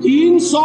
300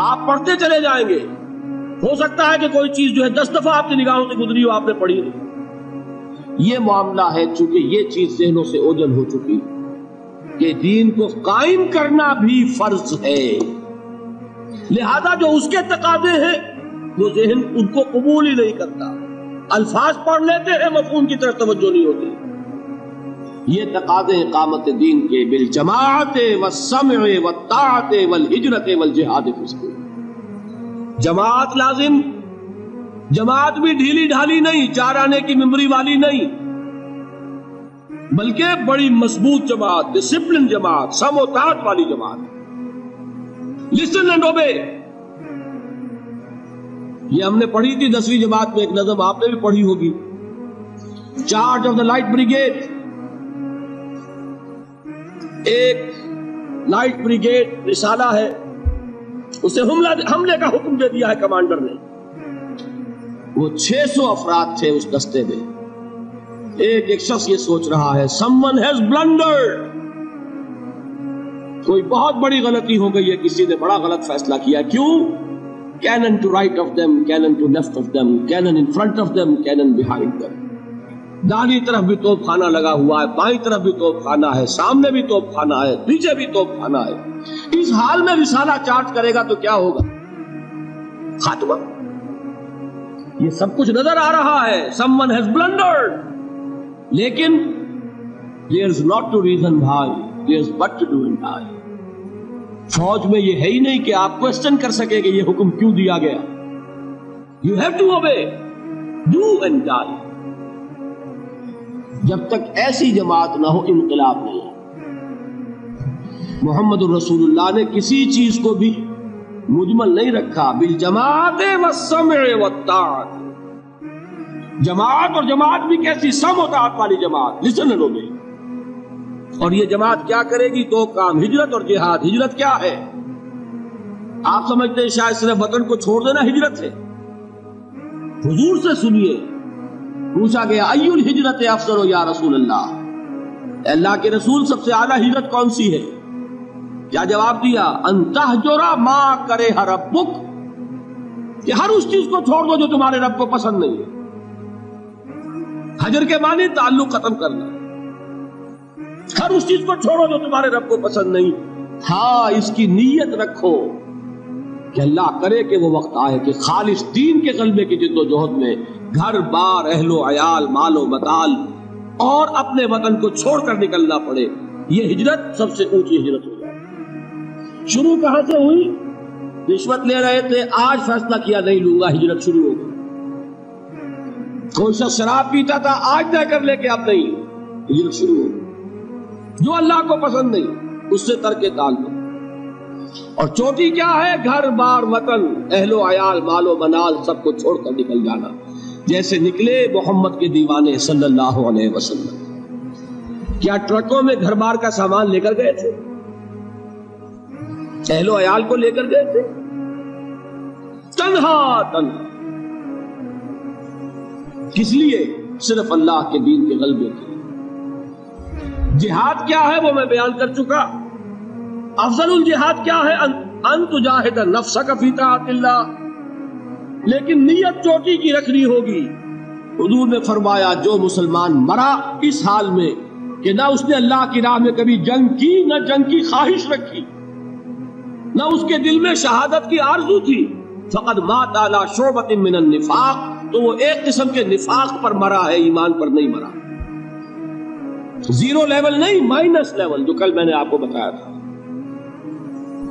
آپ پڑھتے چلے جائیں گے، ہو سکتا ہے کہ کوئی چیز جو ہے 10 دفعہ آپ کی نگاہوں سے گزری ہو، آپ نے پڑھی نہیں۔ یہ معاملہ ہے، چونکہ یہ چیز ذہنوں سے اوجھل ہو چکی کہ دین کو قائم کرنا بھی فرض ہے، لہذا جو اس کے تقاضے ہیں وہ ذہن ان کو قبول ہی نہیں کرتا، الفاظ پڑھ لیتے ہیں، مفہوم کی طرف توجہ نہیں ہوتی۔ یہ تقاضے اقامت دین کے بالجماعت والسمع والطاعت والہجرت والجہاد فی سبیل، جماعت لازم، جماعت بھی ڈھیلی ڈھالی نہیں، 4 آنے کی ممبری والی نہیں، بلکہ بڑی مضبوط جماعت، ڈسپلن جماعت، سم و طاعت والی جماعت، لسن اینڈ اوبے۔ یہ ہم نے پڑھی تھی 10ویں جماعت میں ایک نظم، آپ نے بھی پڑھی ہوگی، charge of the light brigade. ایک لائٹ بریگیڈ رسالہ ہے، اسے حملے کا حکم دے دیا ہے کمانڈر نے، وہ 600 افراد تھے اس دستے میں۔ ایک شخص یہ سوچ رہا ہے someone has blundered، کوئی بہت بڑی غلطی ہو گئی ہے، کسی نے بڑا غلط فیصلہ کیا۔ کیوں؟ cannon to right of them, cannon to left of them, cannon in front of them, cannon behind them، داہنی طرف بھی توپ خانہ لگا ہوا ہے، بائیں طرف بھی توپ خانہ ہے، سامنے بھی توپ خانہ ہے، پیچھے بھی توپ خانہ ہے۔ اس حال میں رسالہ چارج کرے گا تو کیا ہوگا؟ خاتمہ۔ یہ سب کچھ نظر آ رہا ہے، someone has blundered، لیکن there's not to reason why، there's but to do and die۔ فوج میں یہ ہے ہی نہیں کہ آپ کوسچن کر سکے کہ یہ حکم کیوں دیا گیا۔ You have to obey، do and die۔ جب تک ایسی جماعت نہ ہو انقلاب نہیں ہے۔ محمد الرسول اللہ نے کسی چیز کو بھی مجمل نہیں رکھا، بالجماعت والسمع والطاعت، جماعت، اور جماعت بھی کیسی؟ سم و طاعت والی جماعت، لسن اینڈ اوبے۔ اور یہ جماعت کیا کرے گی؟ 2 کام، ہجرت اور جہاد۔ ہجرت کیا ہے؟ آپ سمجھتے ہیں شاید صرف وطن کو چھوڑ دینا ہجرت ہے؟ حضور سے سنیے، پوچھا گیا ای الہجرت افضل یا رسول اللہ، اللہ کے رسول سب سے اعلیٰ ہجرت کون سی ہے؟ کیا جواب دیا؟ ان تہجر ما کرے ربک، کہ ہر اس چیز کو چھوڑ دو جو تمہارے رب کو پسند نہیں ہے۔ حجر کے معنی تعلق ختم کرنا، ہر اس چیز کو چھوڑو جو تمہارے رب کو پسند نہیں۔ ہاں، اس کی نیت رکھو کہ اللہ کرے کہ وہ وقت آئے کہ خالص دین کے غلبے کی جد و جہد میں گھر بار، اہل و عیال، مال و متال اور اپنے وطن کو چھوڑ کر نکلنا پڑے۔ یہ ہجرت سب سے اونچی ہجرت ہو جائے۔ شروع کہاں سے ہوئی؟ رشوت لے رہے تھے، آج فیصلہ کیا نہیں لوں گا، ہجرت شروع ہو گئی۔ کوئی شخص شراب پیتا تھا، آج طے کر لے کہ اب نہیں، ہجرت شروع ہو گئی۔ جو اللہ کو پسند نہیں اس سے ترک تعلق۔ اور چوٹی کیا ہے؟ گھر بار، وطن، اہل و عیال، مال و منال سب کو چھوڑ کر نکل جانا، جیسے نکلے محمد کے دیوانے صلی اللہ علیہ وسلم۔ کیا ٹرکوں میں گھر بار کا سامان لے کر گئے تھے؟ اہل و عیال کو لے کر گئے تھے؟ تنہا تنہا، کس لیے؟ صرف اللہ کے دین کے غلبے کے لیے۔ جہاد کیا ہے وہ میں بیان کر چکا۔ افضل الجہاد کیا ہے؟ ان تجاہد نفسک فی طاعت اللہ، لیکن نیت چوٹی کی رکھنی ہوگی۔ حضور نے فرمایا جو مسلمان مرا اس حال میں کہ نہ اس نے اللہ کی راہ میں کبھی جنگ کی، نہ جنگ کی خواہش رکھی، نہ اس کے دل میں شہادت کی آرزو تھی، فقد مات علی شعبۃ من النفاق، تو وہ ایک قسم کے نفاق پر مرا ہے، ایمان پر نہیں مرا۔ 0 لیول نہیں، مائنس لیول، جو کل میں نے آپ کو بتایا تھا۔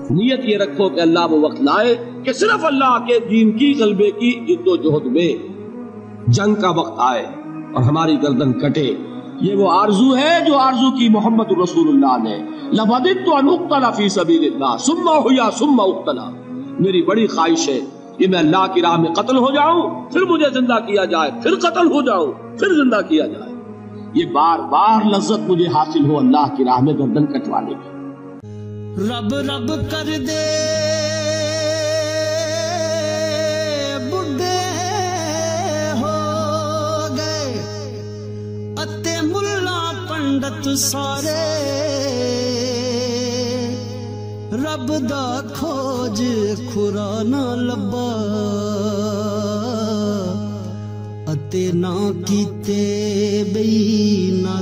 نیت یہ رکھو کہ اللہ وہ وقت لائے کہ صرف اللہ کے دین کی غلبے کی جد و جہد میں جنگ کا وقت آئے اور ہماری گردن کٹے۔ یہ وہ آرزو ہے جو آرزو کی محمد رسول اللہ نے، لَوَدِدْتُ أَنْ أُقْتَلَ فِي سَبِيلِ اللَّهِ ثُمَّ أُحْيَا ثُمَّ أُقْتَلَ، میری بڑی خواہش ہے کہ میں اللہ کی راہ میں قتل ہو جاؤں، پھر مجھے زندہ کیا جائے، پھر قتل ہو جاؤں، پھر زندہ کیا جائے۔ یہ بار بار لذت مجھے حاصل ہو اللہ کی راہ میں گردن کٹوانے کی۔ رب رب کر دے بڈھے ہو گئے اتے ملا پنڈت سارے، رب دا کھوج خورا نہ لبا اتے نہ کیتے بئی نہ